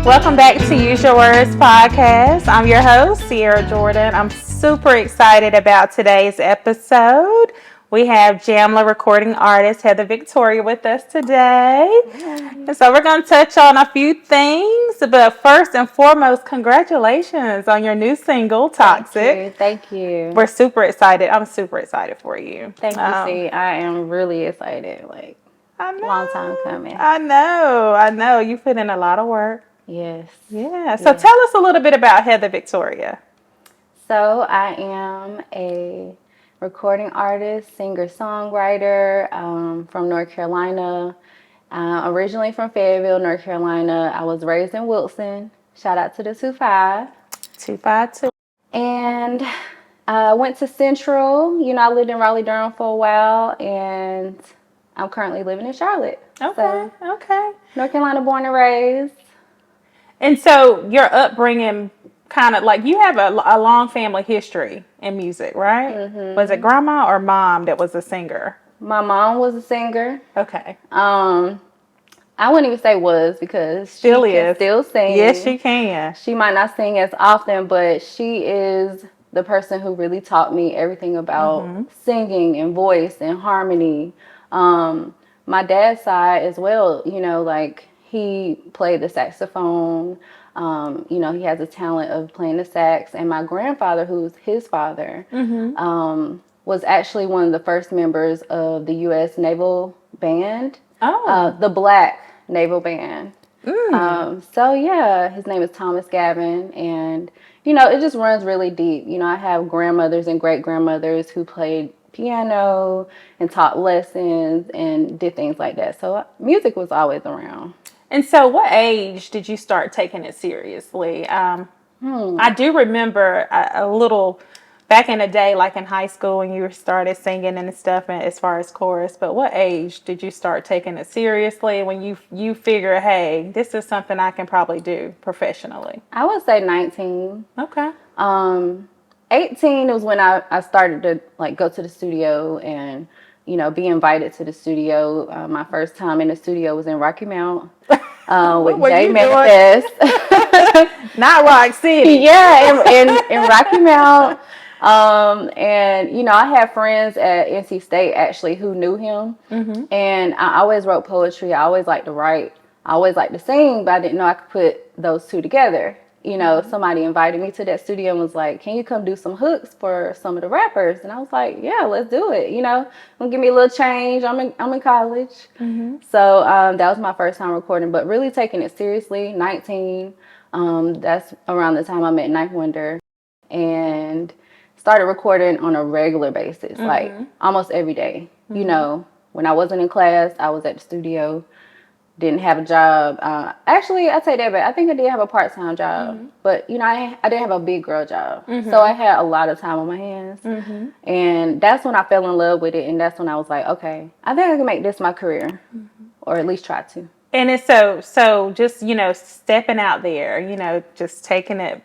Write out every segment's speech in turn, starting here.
Welcome back to Use Your Words podcast. I'm your host, Sierra Jordan. I'm super excited about today's episode. We have Jamla recording artist Heather Victoria with us today. And so we're going to touch on a few things. But first and foremost, congratulations on your new single, Toxic. Thank you. We're super excited. I'm super excited for you. Thank you, C. I am really excited. I know. Long time coming. I know. You put in a lot of work. Yes. Yeah. So tell us a little bit about Heather Victoria. So I am a recording artist, singer, songwriter from North Carolina. Originally from Fayetteville, North Carolina. I was raised in Wilson. Shout out to the 2-5. 252. And I went to Central. I lived in Raleigh-Durham for a while, and I'm currently living in Charlotte. Okay. North Carolina born and raised. And so your upbringing kind of like you have a long family history in music, right? Mm-hmm. Was it grandma or mom that was a singer? My mom was a singer. Okay. I wouldn't even say was because she can still sing. Yes, she can. She might not sing as often, but she is the person who really taught me everything about singing and voice and harmony. My dad's side as well, he played the saxophone. He has a talent of playing the sax. And my grandfather, who's his father, was actually one of the first members of the U.S. Naval Band. Oh. The Black Naval Band. His name is Thomas Gavin. And, it just runs really deep. I have grandmothers and great-grandmothers who played piano and taught lessons and did things like that. So music was always around. And so what age did you start taking it seriously? I do remember a little back in the day, like in high school when you started singing and stuff as far as chorus, but what age did you start taking it seriously when you figure, hey, this is something I can probably do professionally? I would say 19. Okay. 18 was when I started to go to the studio and, be invited to the studio. My first time in the studio was in Rocky Mount with Jay Manifest. Not Rock City. Yeah, in Rocky Mount. I had friends at NC State actually who knew him. And I always wrote poetry. I always liked to write. I always liked to sing, but I didn't know I could put those two together. Somebody invited me to that studio and was like, can you come do some hooks for some of the rappers? And I was like, yeah, let's do it. Give me a little change. I'm in college. So that was my first time recording, but really taking it seriously, 19. That's around the time I met Ninth Wonder and started recording on a regular basis, like almost every day. When I wasn't in class, I was at the studio. Didn't have a job. Actually, I take that back. I think I did have a part-time job, but I didn't have a big girl job, so I had a lot of time on my hands, and that's when I fell in love with it, and that's when I was like, okay, I think I can make this my career, or at least try to. And it's so just stepping out there, just taking it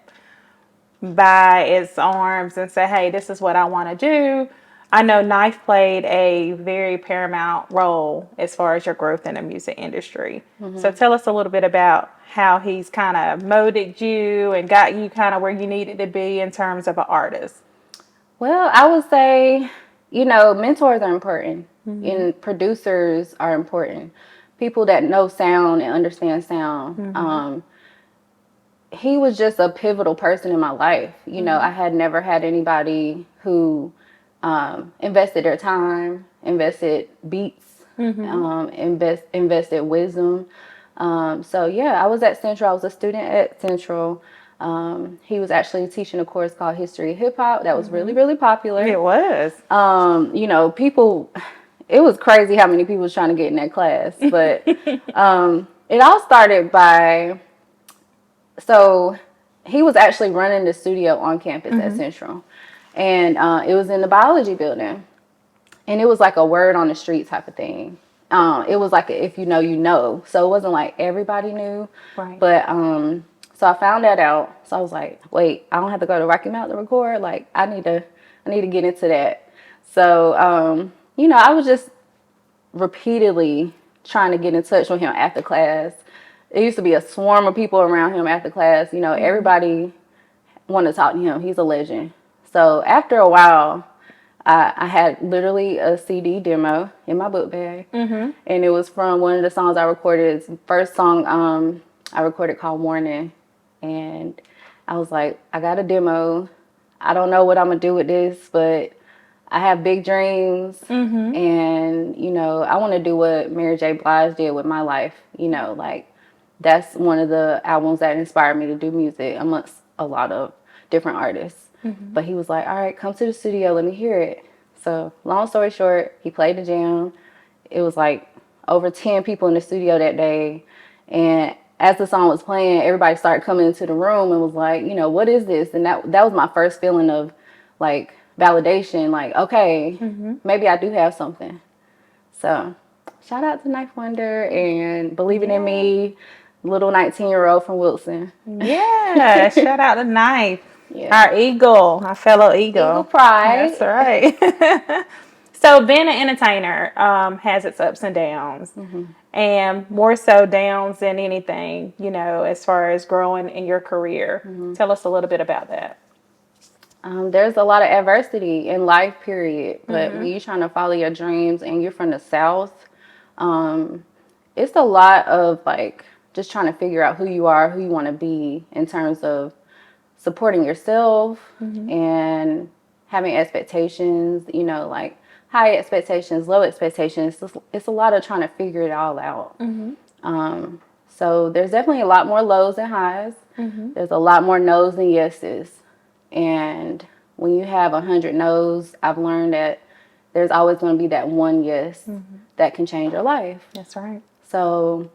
by its arms and say, hey, this is what I want to do. I know Knife played a very paramount role as far as your growth in the music industry. So tell us a little bit about how he's kind of molded you and got you kind of where you needed to be in terms of an artist. Well, I would say, mentors are important and producers are important. People that know sound and understand sound. He was just a pivotal person in my life. I had never had anybody who invested their time, invested beats, invested wisdom. I was at Central. I was a student at Central. He was actually teaching a course called History of Hip Hop that was really, really popular. It was. People, it was crazy how many people was trying to get in that class. But it all started by, so he was actually running the studio on campus at Central. And it was in the biology building. And it was like a word on the street type of thing. It was like if you know, you know. So it wasn't like everybody knew. Right. But so I found that out. So I was like, wait, I don't have to go to Rocky Mount to record. Like I need to get into that. So I was just repeatedly trying to get in touch with him after class. it used to be a swarm of people around him after class. You know, everybody wanted to talk to him. He's a legend. So after a while, I had literally a CD demo in my book bag, and it was from one of the songs I recorded. It's the first song I recorded called Warning, and I was like, I got a demo. I don't know what I'm gonna do with this, but I have big dreams, and you know, I want to do what Mary J. Blige did with my life. You know, like that's one of the albums that inspired me to do music amongst a lot of different artists. But he was like, all right, come to the studio, let me hear it. So long story short, he played the jam. It was like over 10 people in the studio that day. And as the song was playing, everybody started coming into the room and was like, you know, what is this? And that was my first feeling of like validation. Like, okay, maybe I do have something. So shout out to Knife Wonder and Believing in Me, little 19-year-old from Wilson. Yeah, shout out to Knife. Yeah. Our eagle, our fellow eagle. Eagle pride. That's right. So being an entertainer has its ups and downs, and more so downs than anything, you know, as far as growing in your career. Tell us a little bit about that. There's a lot of adversity in life, period. But when you're trying to follow your dreams and you're from the South, it's a lot of like just trying to figure out who you are, who you want to be in terms of supporting yourself and having expectations, you know, like high expectations, low expectations. It's a lot of trying to figure it all out. So there's definitely a lot more lows than highs. There's a lot more no's than yeses. And when you have 100 no's, I've learned that there's always going to be that one yes that can change your life. That's right. So,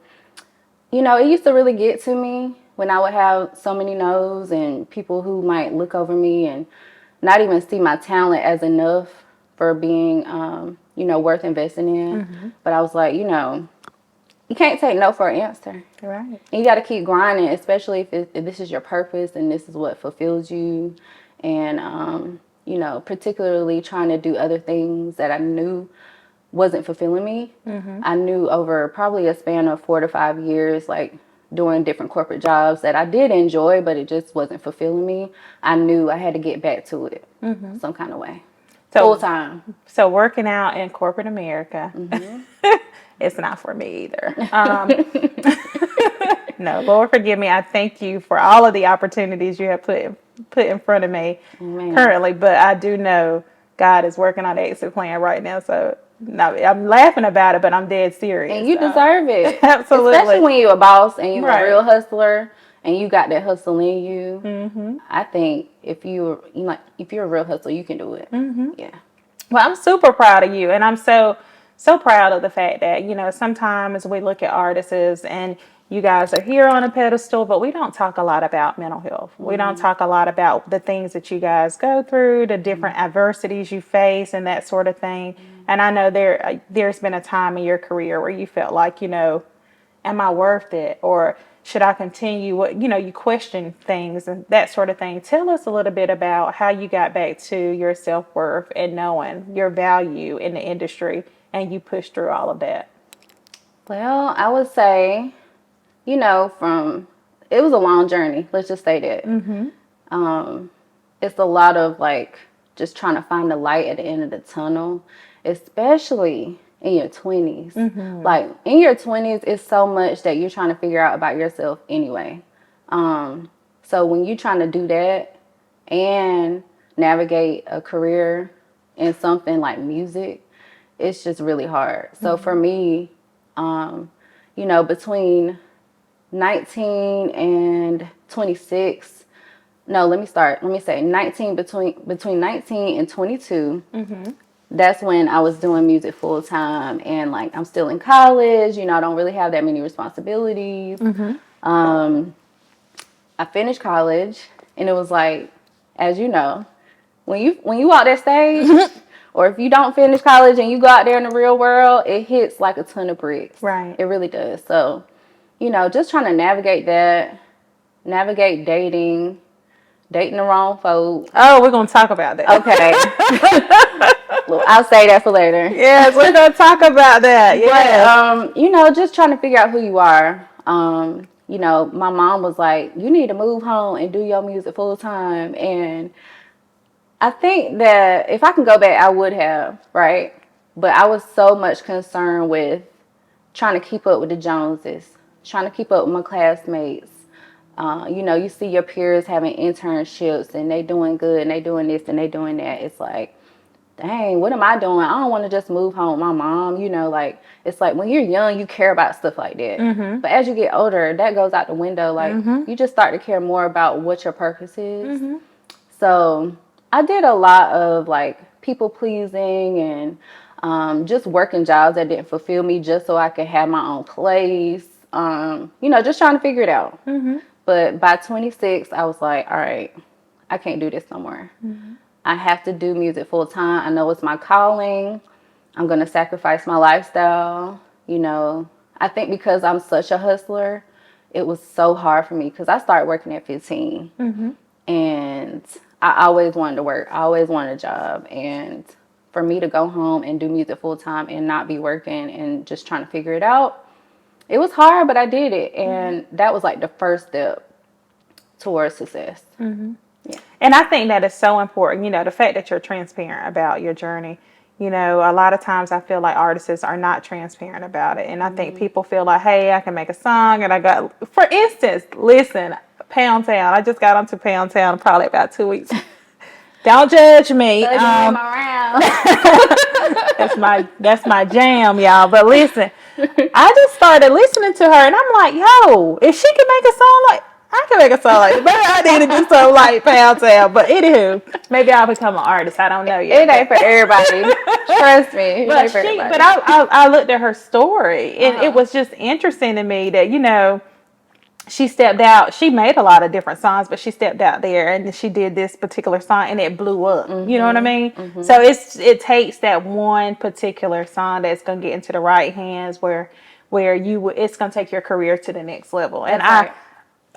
you know, it used to really get to me when I would have so many no's and people who might look over me and not even see my talent as enough for being, you know, worth investing in. But I was like, you know, you can't take no for an answer. Right. And you got to keep grinding, especially if this is your purpose and this is what fulfills you. And, you know, particularly trying to do other things that I knew wasn't fulfilling me. I knew over probably a span of 4 to 5 years, like doing different corporate jobs that I did enjoy, but it just wasn't fulfilling me. I knew I had to get back to it some kind of way. So, full time. So working out in corporate America, it's not for me either. No, Lord forgive me. I thank you for all of the opportunities you have put in front of me currently, but I do know God is working on the exit plan right now. So no, I'm laughing about it, but I'm dead serious. And you deserve it. Absolutely. Especially when you're a boss and you're a real hustler and you got that hustle in you. I think if you're a real hustler, you can do it. Yeah. Well, I'm super proud of you, and I'm so proud of the fact that, you know, sometimes we look at artists and you guys are here on a pedestal, but we don't talk a lot about mental health. We don't talk a lot about the things that you guys go through, the different adversities you face and that sort of thing. And I know there's been a time in your career where you felt like, you know, am I worth it? Or should I continue? What, you know, you question things and that sort of thing. Tell us a little bit about how you got back to your self-worth and knowing your value in the industry and you pushed through all of that. Well, I would say, you know, it was a long journey. Let's just say that. It's a lot of like just trying to find the light at the end of the tunnel, especially in your 20s. Like in your 20s, it's so much that you're trying to figure out about yourself anyway. So when you're trying to do that and navigate a career in something like music, it's just really hard. So for me, you know, between 19 and 26, no, let me say 19, between 19 and 22, that's when I was doing music full time. And like, I'm still in college, you know, I don't really have that many responsibilities. I finished college and it was like, as you know, when you walk that stage, or if you don't finish college and you go out there in the real world, it hits like a ton of bricks. Right. It really does. So, you know, just trying to navigate dating the wrong folk. Oh, we're going to talk about that. Okay. Well, I'll say that for later. Yes, we're going to talk about that. Yeah. But, you know, just trying to figure out who you are. you know, my mom was like, you need to move home and do your music full time. And I think that if I can go back, I would have, right? But I was so much concerned with trying to keep up with the Joneses, trying to keep up with my classmates. You know, you see your peers having internships and they doing good and they doing this and they doing that. It's like, dang, what am I doing? I don't want to just move home with my mom. You know, like, it's like when you're young, you care about stuff like that. But as you get older, that goes out the window. Like, you just start to care more about what your purpose is. So I did a lot of like people pleasing and just working jobs that didn't fulfill me just so I could have my own place. You know, just trying to figure it out. But by 26, I was like, all right, I can't do this no more. I have to do music full time. I know it's my calling. I'm going to sacrifice my lifestyle. You know, I think because I'm such a hustler, it was so hard for me because I started working at 15. And I always wanted to work. I always wanted a job. And for me to go home and do music full time and not be working and just trying to figure it out, it was hard, but I did it. And that was like the first step towards success. Yeah. And I think that is so important, you know, the fact that you're transparent about your journey. You know, a lot of times I feel like artists are not transparent about it. And I think people feel like, hey, I can make a song and I got, for instance, listen, Pound Town. I just got onto Pound Town probably about 2 weeks. Don't judge me. That's my jam, y'all. But listen, I just started listening to her and I'm like, yo, if she can make a song like, I can make a song like, but I need to do something like Pound Town. But anywho, maybe I'll become an artist. I don't know yet. It ain't for everybody. Trust me. But I looked at her story and it was just interesting to me that, you know, she stepped out. She made a lot of different songs, but she stepped out there and she did this particular song and it blew up. You know what I mean? So it takes that one particular song that's going to get into the right hands where it's going to take your career to the next level. And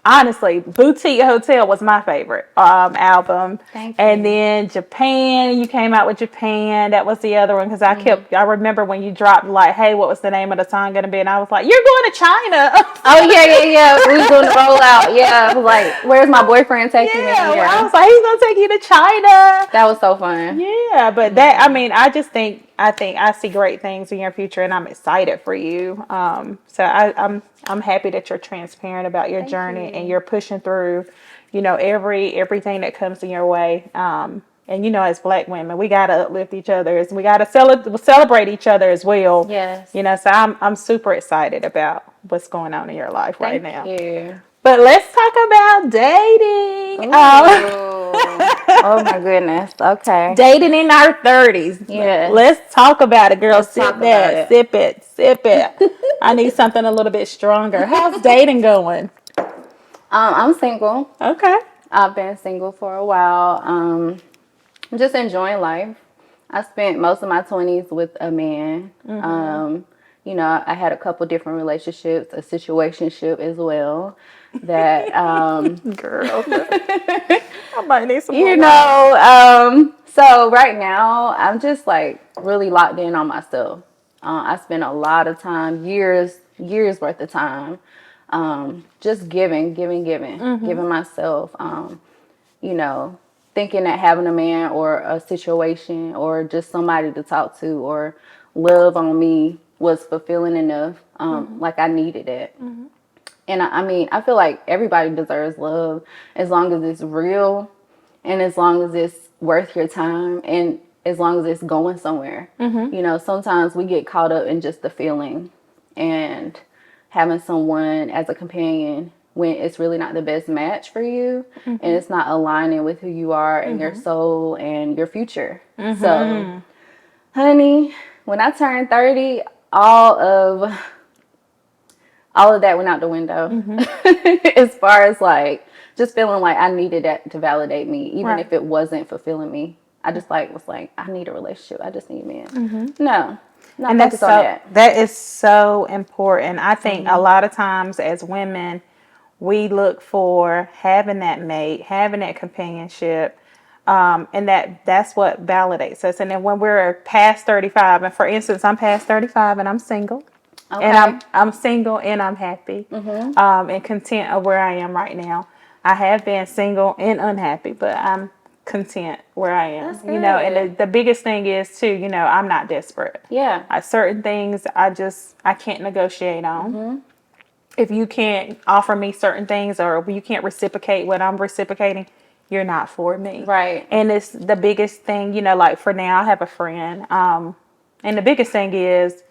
honestly, Boutique Hotel was my favorite album. Thank you. And then Japan, you came out with Japan. That was the other one because I remember when you dropped like, hey, what was the name of the song going to be? And I was like, you're going to China. Oh, yeah. We was doing the rollout. Yeah. I was like, where's my boyfriend taking me? Yeah. I was like, he's going to take you to China. That was so fun. Yeah. But that, I mean, I think I see great things in your future and I'm excited for you. So I'm happy that you're transparent about your journey and you're pushing through, you know, everything that comes in your way. And, you know, as Black women, we got to uplift each other. We got to celebrate each other as well. Yes. You know, so I'm super excited about what's going on in your life right now. Thank you. But let's talk about dating. Oh, my goodness. Okay. Dating in our 30s. Yeah. Let's talk about it, girl. Let's talk about Sip it. I need something a little bit stronger. How's dating going? I'm single. Okay. I've been single for a while. I'm just enjoying life. I spent most of my 20s with a man. You know, I had a couple different relationships, a situationship as well. That girl, I might need some. You know, so right now I'm just like really locked in on myself. I spend a lot of time, years worth of time, just giving myself. You know, thinking that having a man or a situation or just somebody to talk to or love on me was fulfilling enough. Like I needed it. And I mean, I feel like everybody deserves love as long as it's real and as long as it's worth your time and as long as it's going somewhere. You know, sometimes we get caught up in just the feeling and having someone as a companion when it's really not the best match for you and it's not aligning with who you are and your soul and your future. So, honey, when I turned 30, all of that went out the window. As far as like just feeling like I needed that to validate me, even if it wasn't fulfilling me. I just was like, I need a relationship. I just need a man. No, not and focused on that. That is so important. I think a lot of times as women, we look for having that mate, having that companionship. And that's what validates us. And then when we're past 35, and for instance, I'm past 35 and I'm single. And Okay. I'm single and I'm happy, and content of where I am right now. I have been single and unhappy, but I'm content where I am. That's And good. the biggest thing is too, I'm not desperate. Yeah. Certain things I can't negotiate on. If you can't offer me certain things or you can't reciprocate what I'm reciprocating, you're not for me. Right. And it's the biggest thing, like for now, I have a friend, and the biggest thing is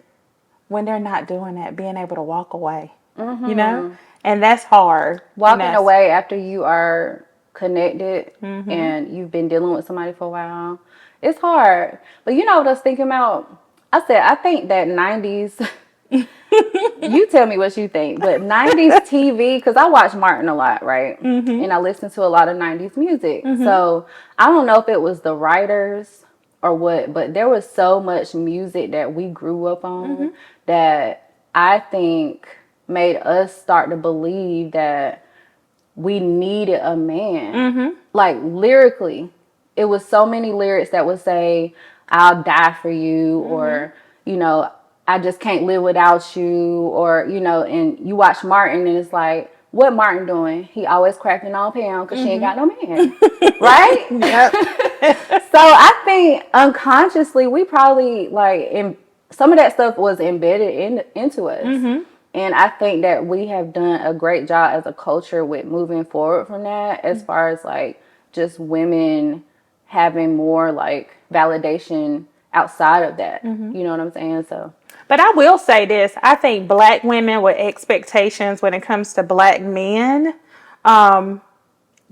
when they're not doing that, being able to walk away, and that's hard. Walking away after you are connected and you've been dealing with somebody for a while, it's hard. But you know what I was thinking about? I think that 90s, you tell me what you think, but 90s TV, because I watch Martin a lot, right? And I listen to a lot of 90s music. So I don't know if it was the writers or what, but there was so much music that we grew up on that I think made us start to believe that we needed a man. Like lyrically, it was so many lyrics that would say, I'll die for you, or, I just can't live without you, or, and you watch Martin and it's like, what Martin doing? He always cracking on Pam because she ain't got no man. Right? Yep. So I think unconsciously we probably some of that stuff was embedded into us. And I think that we have done a great job as a culture with moving forward from that, as far as just women having more validation outside of that. You know what I'm saying? So, But I will say this. I think black women with expectations when it comes to black men,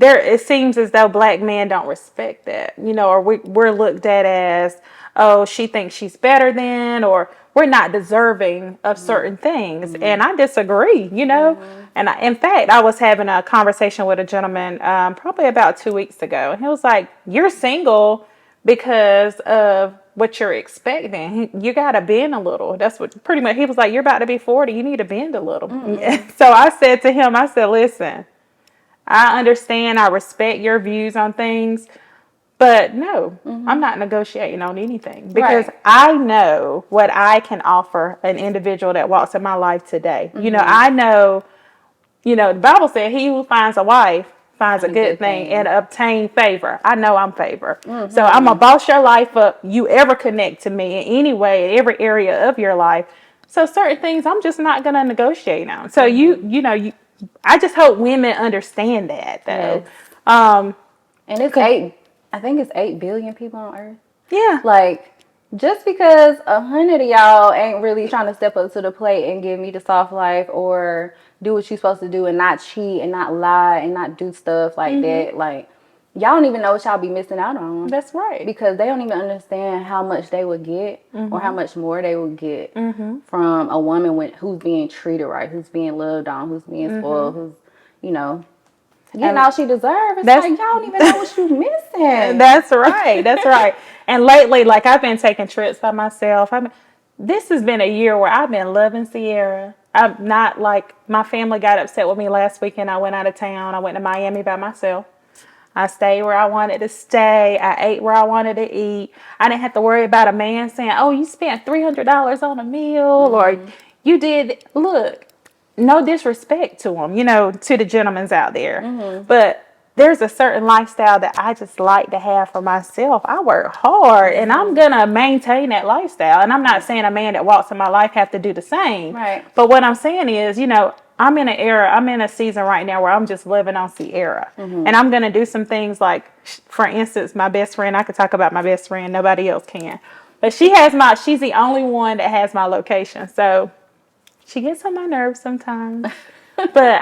it seems as though black men don't respect that, or we're looked at as, oh, she thinks she's better than, or we're not deserving of certain things. And I disagree, And in fact, I was having a conversation with a gentleman probably about 2 weeks ago. And he was like, you're single because of what you're expecting. You got to bend a little. That's what pretty much he was like, you're about to be 40. You need to bend a little. So I said to him, I said, listen, I understand. I respect your views on things. But no, I'm not negotiating on anything because I know what I can offer an individual that walks in my life today. I know, the Bible said he who finds a wife finds a good thing and obtain favor. I know I'm favor. So I'm going to boss your life up. You ever connect to me in any way, in every area of your life. So certain things I'm just not going to negotiate on. So I just hope women understand that though. yes. And it's I think it's 8 billion people on Earth. Yeah. Just because 100 of y'all ain't really trying to step up to the plate and give me the soft life or do what you're supposed to do and not cheat and not lie and not do stuff like that, y'all don't even know what y'all be missing out on. That's right. Because they don't even understand how much they would get or how much more they would get from a woman who's being treated right, who's being loved on, who's being spoiled, who's, getting all she deserves. It's y'all don't even know what you missing. That's right. That's right. And lately, I've been taking trips by myself. This has been a year where I've been loving Sierra. I'm not my family got upset with me last weekend. I went out of town. I went to Miami by myself. I stayed where I wanted to stay. I ate where I wanted to eat. I didn't have to worry about a man saying, oh, you spent $300 on a meal or you did. Look, no disrespect to them, to the gentlemen out there. But there's a certain lifestyle that I just like to have for myself. I work hard and I'm going to maintain that lifestyle. And I'm not saying a man that walks in my life have to do the same. Right. But what I'm saying is, I'm in a season right now where I'm just living on Sierra. And I'm going to do some things for instance, my best friend, I could talk about my best friend. Nobody else can. But she's the only one that has my location. So she gets on my nerves sometimes. But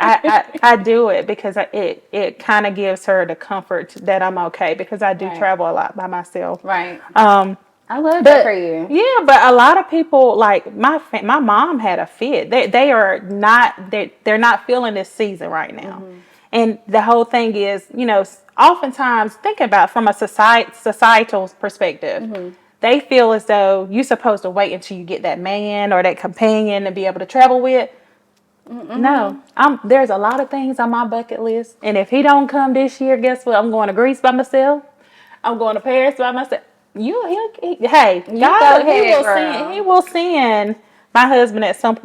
I do it because it kind of gives her the comfort that I'm okay because I do travel a lot by myself. Right. I love that for you. Yeah, but a lot of people my mom had a fit. They're not feeling this season right now. And the whole thing is, oftentimes think about from a societal perspective. They feel as though you're supposed to wait until you get that man or that companion to be able to travel with. No, there's a lot of things on my bucket list, and if he don't come this year, guess what? I'm going to Greece by myself. I'm going to Paris by myself. God, he will send my husband at some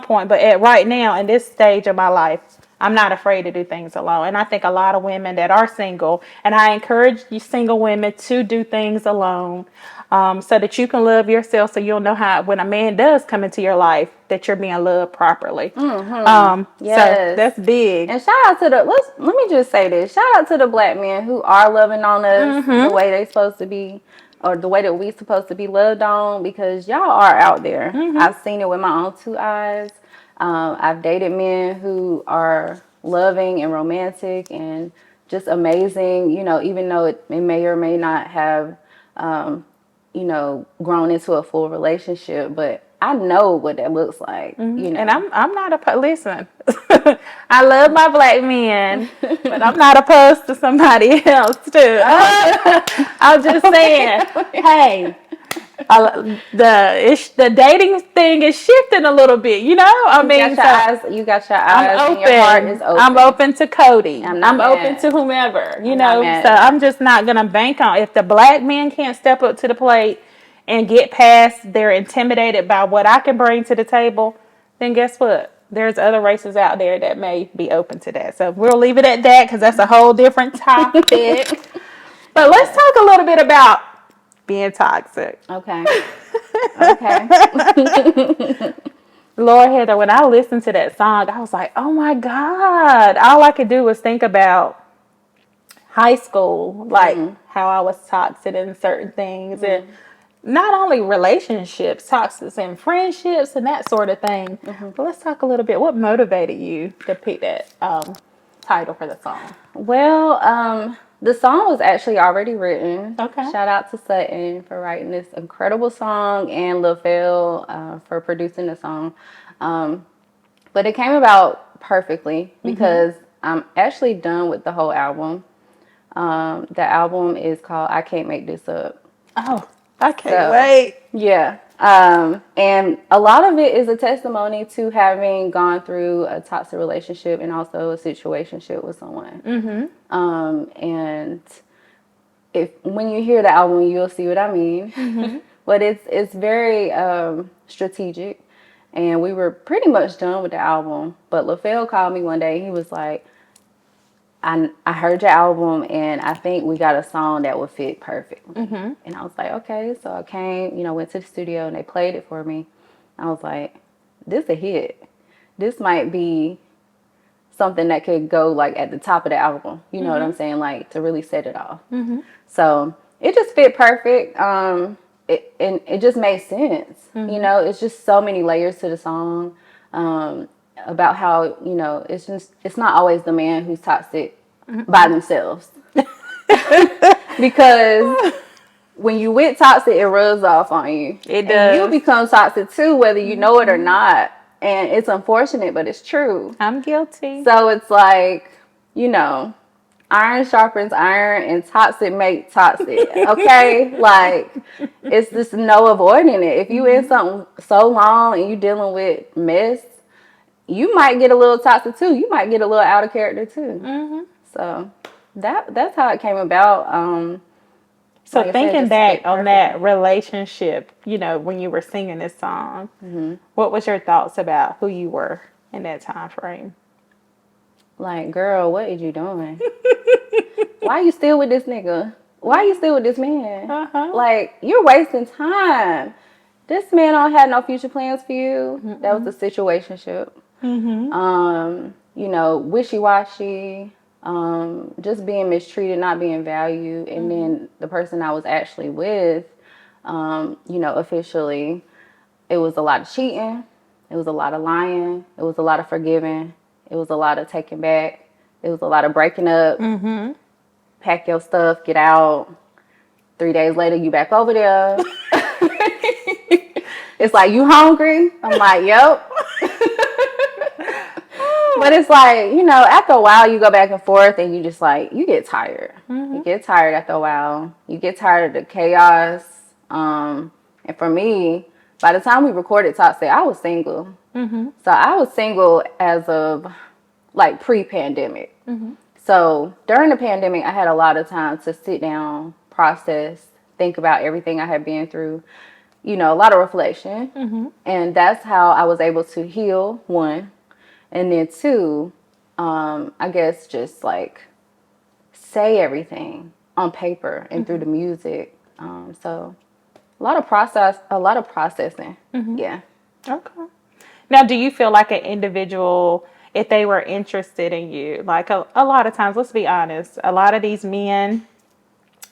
point, but at right now in this stage of my life, I'm not afraid to do things alone. And I think a lot of women that are single, and I encourage you single women to do things alone, so that you can love yourself, so you'll know how, when a man does come into your life, that you're being loved properly. Yes. So that's big. And shout out to let me just say this. Shout out to the black men who are loving on us the way they supposed to be, or the way that we supposed to be loved on, because y'all are out there. I've seen it with my own two eyes. I've dated men who are loving and romantic and just amazing, even though it may or may not have, grown into a full relationship, but I know what that looks like. And I'm not listen. I love my black men, but I'm not opposed to somebody else too. I'm just saying, hey, the dating thing is shifting a little bit. You got your eyes I'm and your heart is open. I'm open to Cody. I'm open to whomever. So I'm I'm just not gonna bank on, if the black man can't step up to the plate and get past, they're intimidated by what I can bring to the table, then guess what? There's other races out there that may be open to that. So we'll leave it at that, because that's a whole different topic. But let's talk a little bit about being toxic. Okay. Lord, Heather, when I listened to that song, I was like, oh my God. All I could do was think about high school, like how I was toxic in certain things. And not only relationships, toxic in friendships and that sort of thing. But let's talk a little bit. What motivated you to pick that title for the song? Well, the song was actually already written. Okay. Shout out to Sutton for writing this incredible song, and LaFell for producing the song. But it came about perfectly because I'm actually done with the whole album. The album is called I Can't Make This Up. Oh, I can't wait. Yeah. And a lot of it is a testimony to having gone through a toxic relationship and also a situationship with someone. And when you hear the album, you'll see what I mean. But it's very strategic, and we were pretty much done with the album. But LaFell called me one day. He was like, I heard your album, and I think we got a song that would fit perfectly. And I was like, okay. So I came, went to the studio, and they played it for me. I was like, this a hit. This might be something that could go like at the top of the album. You know what I'm saying? Like, to really set it off. So it just fit perfect. It just made sense. It's just so many layers to the song. About how, it's not always the man who's toxic by themselves. Because when you with toxic, it rubs off on you. It does. And you become toxic too, whether you know it or not. And it's unfortunate, but it's true. I'm guilty. So it's like, iron sharpens iron, and toxic make toxic. Okay? Like, it's just no avoiding it. If you in something so long and you dealing with mess, you might get a little toxic too. You might get a little out of character too. So that's how it came about. So like thinking back on that relationship, when you were singing this song, what was your thoughts about who you were in that time frame? Like, girl, what is you doing? Why are you still with this nigga? Why are you still with this man? Like, you're wasting time. This man don't have no future plans for you. That was a situationship. Wishy-washy, just being mistreated, not being valued. And then the person I was actually with, officially, it was a lot of cheating. It was a lot of lying. It was a lot of forgiving. It was a lot of taking back. It was a lot of breaking up. Pack your stuff, get out. 3 days later, you back over there. It's like, you hungry? I'm like, yep. But it's like, after a while, you go back and forth, and you just like, you get tired. You get tired after a while. You get tired of the chaos. And for me, by the time we recorded Toxic, I was single. So I was single as of like pre-pandemic. So during the pandemic, I had a lot of time to sit down, process, think about everything I had been through. a lot of reflection. And that's how I was able to heal, one. And then two, I guess just like say everything on paper and through the music. So a lot of processing. Yeah. Okay. Now, do you feel like an individual, if they were interested in you, like a lot of times, let's be honest, a lot of these men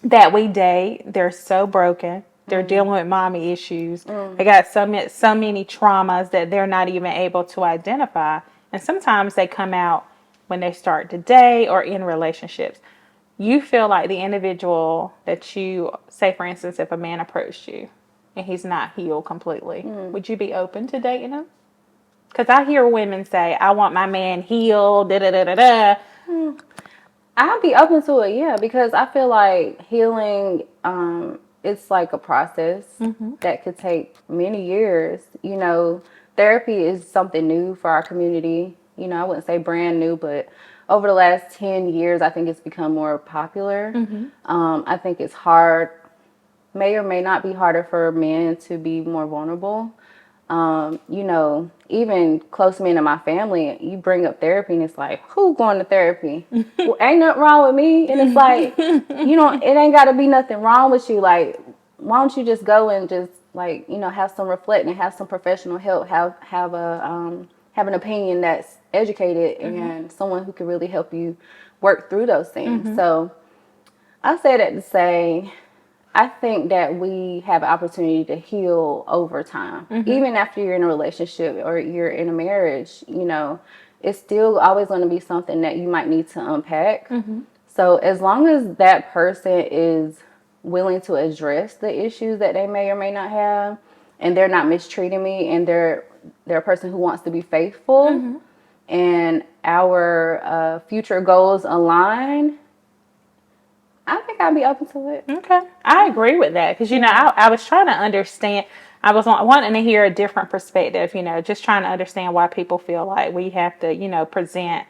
that we date, they're so broken. They're dealing with mommy issues. They got so many traumas that they're not even able to identify. And sometimes they come out when they start to date or in relationships. You feel like the individual that you, say for instance, if a man approached you and he's not healed completely, would you be open to dating him? Because I hear women say, I want my man healed, da da da da da. I'd be open to it, yeah, because I feel like healing, it's like a process that could take many years. Therapy is something new for our community. I wouldn't say brand new, but over the last 10 years, I think it's become more popular. I think it's may or may not be harder for men to be more vulnerable. Even close men in my family, you bring up therapy and it's like, who going to therapy? Well, ain't nothing wrong with me. And it's like, it ain't got to be nothing wrong with you. Like, why don't you just go and just like, have some reflecting, have some professional help, have an opinion that's educated and someone who can really help you work through those things. So I say that to say, I think that we have an opportunity to heal over time. Even after you're in a relationship or you're in a marriage, it's still always going to be something that you might need to unpack. So as long as that person is willing to address the issues that they may or may not have, and they're not mistreating me, and they're a person who wants to be faithful, and our future goals align, I think I'd be open to it. Okay. I agree with that. Because, I was trying to understand. I was wanting to hear a different perspective, just trying to understand why people feel like we have to, present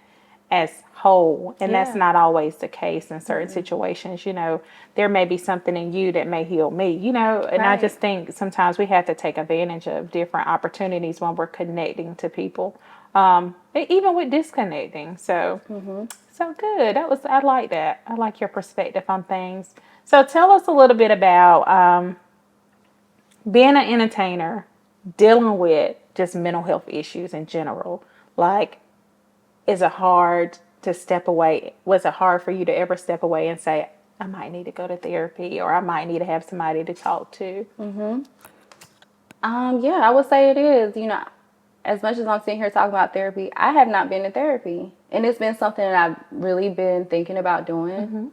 as whole. And that's not always the case in certain situations. There may be something in you that may heal me, and I just think sometimes we have to take advantage of different opportunities when we're connecting to people, even with disconnecting. So, so good. I like that. I like your perspective on things. So tell us a little bit about being an entertainer, dealing with just mental health issues in general. Like, is it hard to step away? Was it hard for you to ever step away and say, I might need to go to therapy, or I might need to have somebody to talk to? Yeah, I would say it is. As much as I'm sitting here talking about therapy, I have not been to therapy. And it's been something that I've really been thinking about doing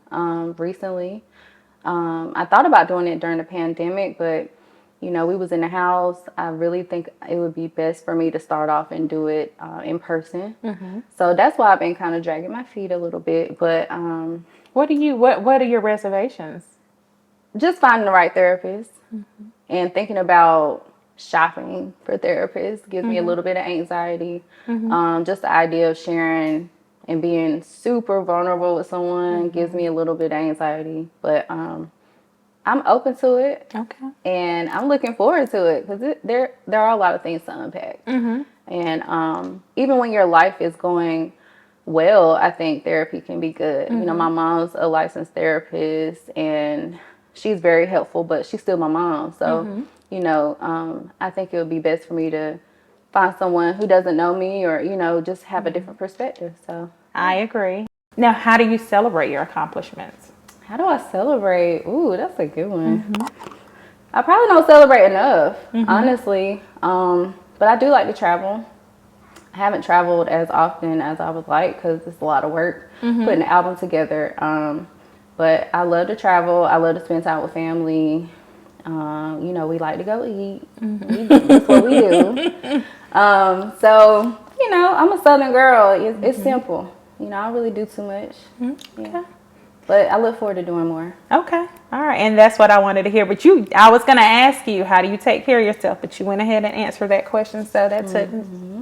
recently. I thought about doing it during the pandemic, but, we was in the house. I really think it would be best for me to start off and do it in person. So that's why I've been kind of dragging my feet a little bit. But what are your reservations? Just finding the right therapist and thinking about shopping for therapists gives me a little bit of anxiety. Just the idea of sharing and being super vulnerable with someone gives me a little bit of anxiety. But I'm open to it. Okay. And I'm looking forward to it because there are a lot of things to unpack. And even when your life is going well, I think therapy can be good. My mom's a licensed therapist and she's very helpful, but she's still my mom. So, I think it would be best for me to find someone who doesn't know me or, just have a different perspective. So I agree. Now, how do you celebrate your accomplishments? How do I celebrate? Ooh, that's a good one. I probably don't celebrate enough, honestly. But I do like to travel. I haven't traveled as often as I would like because it's a lot of work putting an album together. But I love to travel. I love to spend time with family. We like to go eat. That's what we do. So, I'm a Southern girl. It's simple. I don't really do too much. Yeah. But I look forward to doing more. Okay. All right. And that's what I wanted to hear. But I was going to ask you, how do you take care of yourself? But you went ahead and answered that question. So that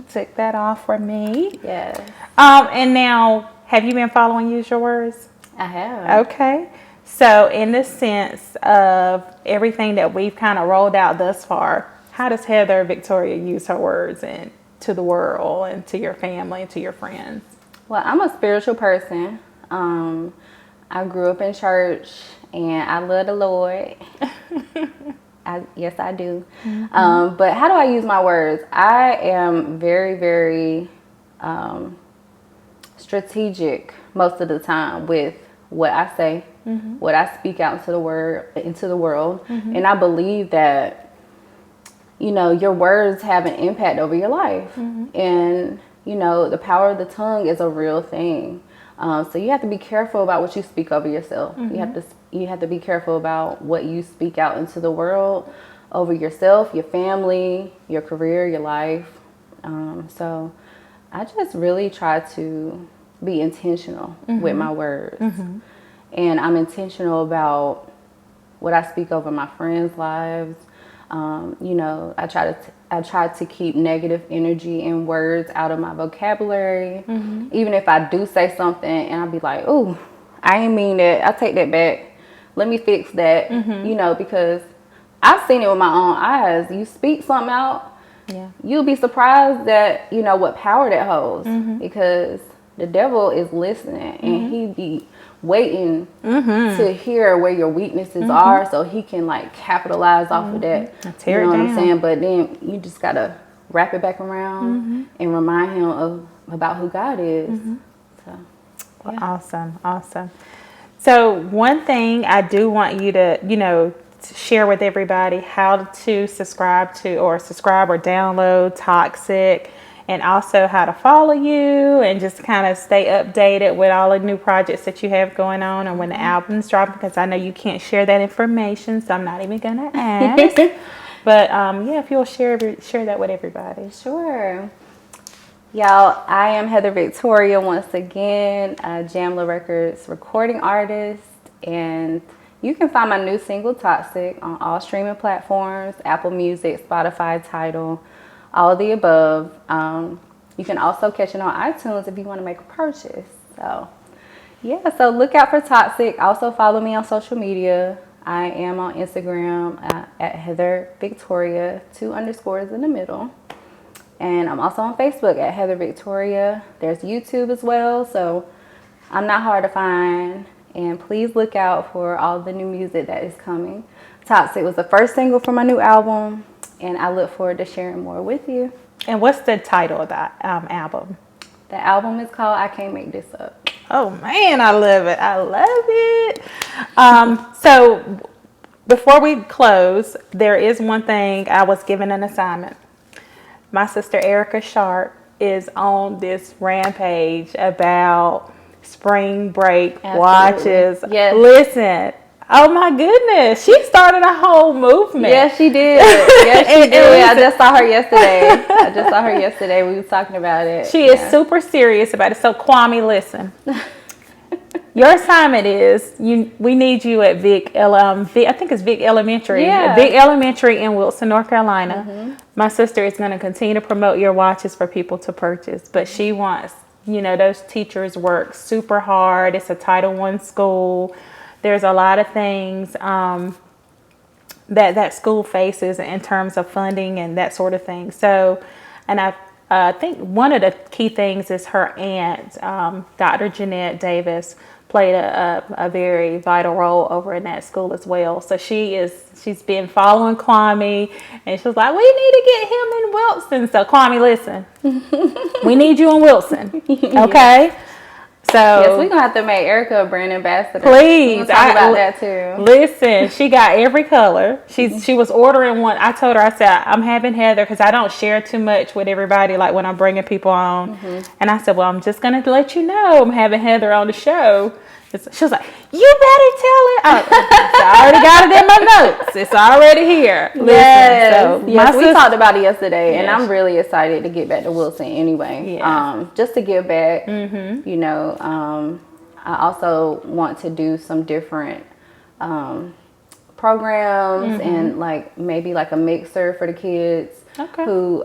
took that off for me. Yes. And now, have you been following Use Your Words? I have. Okay. So, in the sense of everything that we've kind of rolled out thus far, how does Heather Victoria use her words and to the world and to your family and to your friends? Well, I'm a spiritual person. I grew up in church, and I love the Lord. Yes, I do. But how do I use my words? I am very, very strategic most of the time with what I say, what I speak out into the world, and I believe that your words have an impact over your life, and the power of the tongue is a real thing. So you have to be careful about what you speak over yourself. You have to be careful about what you speak out into the world over yourself, your family, your career, your life. So I just really try to be intentional with my words. And I'm intentional about what I speak over my friends' lives. I try to keep negative energy and words out of my vocabulary. Even if I do say something and I'll be like, "Ooh, I ain't mean that. I take that back. Let me fix that." Because I've seen it with my own eyes. You speak something out, you'll be surprised that what power that holds. Because the devil is listening, and he be waiting to hear where your weaknesses are, so he can capitalize off of that. You know what I'm saying? But then you just gotta wrap it back around and remind him about who God is. So, Awesome. So one thing I do want you to share with everybody how to subscribe or download Toxic, and also how to follow you and just kind of stay updated with all the new projects that you have going on and when the album's dropping, because I know you can't share that information, so I'm not even going to ask. But if you'll share that with everybody. Sure. Y'all, I am Heather Victoria once again, a Jamla Records recording artist, and you can find my new single Toxic on all streaming platforms, Apple Music, Spotify, Tidal, all of the above. You can also catch it on iTunes if you want to make a purchase. So look out for Toxic. Also follow me on social media. I am on Instagram at Heather Victoria, 2 underscores in the middle. And I'm also on Facebook at Heather Victoria. There's YouTube as well, so I'm not hard to find. And please look out for all the new music that is coming. Toxic was the first single for my new album, and I look forward to sharing more with you. And what's the title of that album? The album is called I Can't Make This Up. Oh man, I love it. So before we close, there is one thing. I was given an assignment. My sister Erica Sharp is on this rampage about spring break watches. Yes. Listen, oh my goodness, she started a whole movement. Yes, she did. Yes, she did. I just saw her yesterday. We were talking about it. She is super serious about it. So Kwame, listen. Your assignment is we need you at Vic Elementary. Yeah. Vic Elementary in Wilson, North Carolina. My sister is going to continue to promote your watches for people to purchase, but she wants, those teachers work super hard. It's a Title I school. There's a lot of things that school faces in terms of funding and that sort of thing. So, and I think one of the key things is her aunt, Dr. Jeanette Davis, played a very vital role over in that school as well. So she's been following Kwame, and she's like, we need to get him in Wilson. So Kwame, listen, we need you in Wilson, okay? So yes, we're gonna have to make Erica a brand ambassador. Please, talk about that too. Listen, she got every color. She was ordering one. I told her, I said, I'm having Heather, because I don't share too much with everybody, like when I'm bringing people on. And I said, well, I'm just gonna let you know I'm having Heather on the show. She was like, you better tell it. I already got it in my notes. It's already here. Yes, Listen, we talked about it yesterday, and I'm really excited to get back to Wilson anyway. Just to give back. I also want to do some different programs and maybe a mixer for the kids. Okay. Who,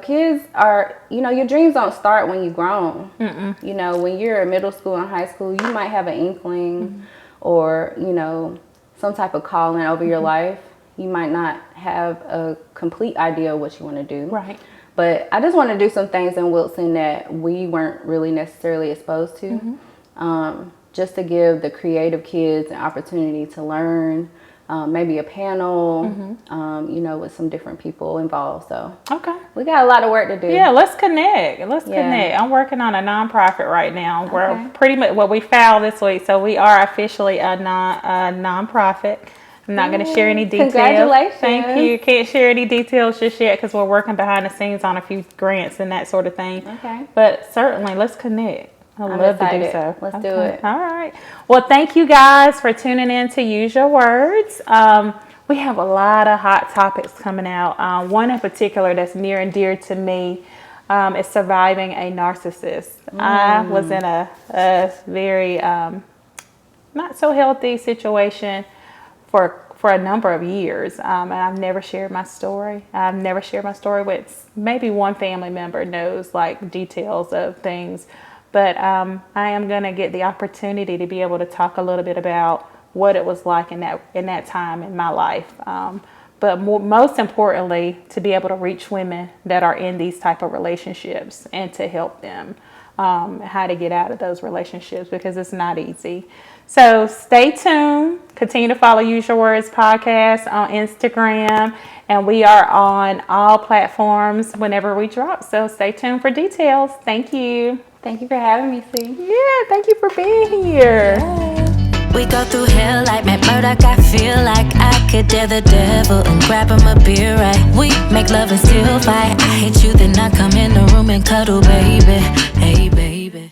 kids are, your dreams don't start when you're grown. When you're in middle school and high school, you might have an inkling or, you know, some type of calling over your life, you might not have a complete idea of what you want to do. Right. But I just want to do some things in Wilson that we weren't really necessarily exposed to, just to give the creative kids an opportunity to learn, maybe a panel, you know, with some different people involved. So Okay. we got a lot of work to do. Yeah, let's connect. Let's connect. I'm working on a nonprofit right now. Okay. We're pretty much what we filed this week, so we are officially a nonprofit. I'm not going to share any details. Congratulations. Thank you. Can't share any details just yet because we're working behind the scenes on a few grants and that sort of thing. Okay. But certainly, let's connect. I'd love excited. to do so. Let's do it. All right. Well, thank you guys for tuning in to Use Your Words. We have a lot of hot topics coming out. One in particular that's near and dear to me is surviving a narcissist. I was in a very not so healthy situation for a number of years, and I've never shared my story. I've never shared my story with maybe one family member knows like details of things, but I am going to get the opportunity to be able to talk a little bit about what it was like in that time in my life. But most importantly, to be able to reach women that are in these type of relationships and to help them how to get out of those relationships, because it's not easy. So stay tuned. Continue to follow Use Your Words podcast on Instagram. And we are on all platforms whenever we drop. So stay tuned for details. Thank you. Thank you for having me, C. Yeah, thank you for being here. We go through hell like Matt Murdock. I feel like I could dare the devil and grab him a beer, right? We make love and still fight. I hate you, then I come in the room and cuddle, baby. Hey, baby.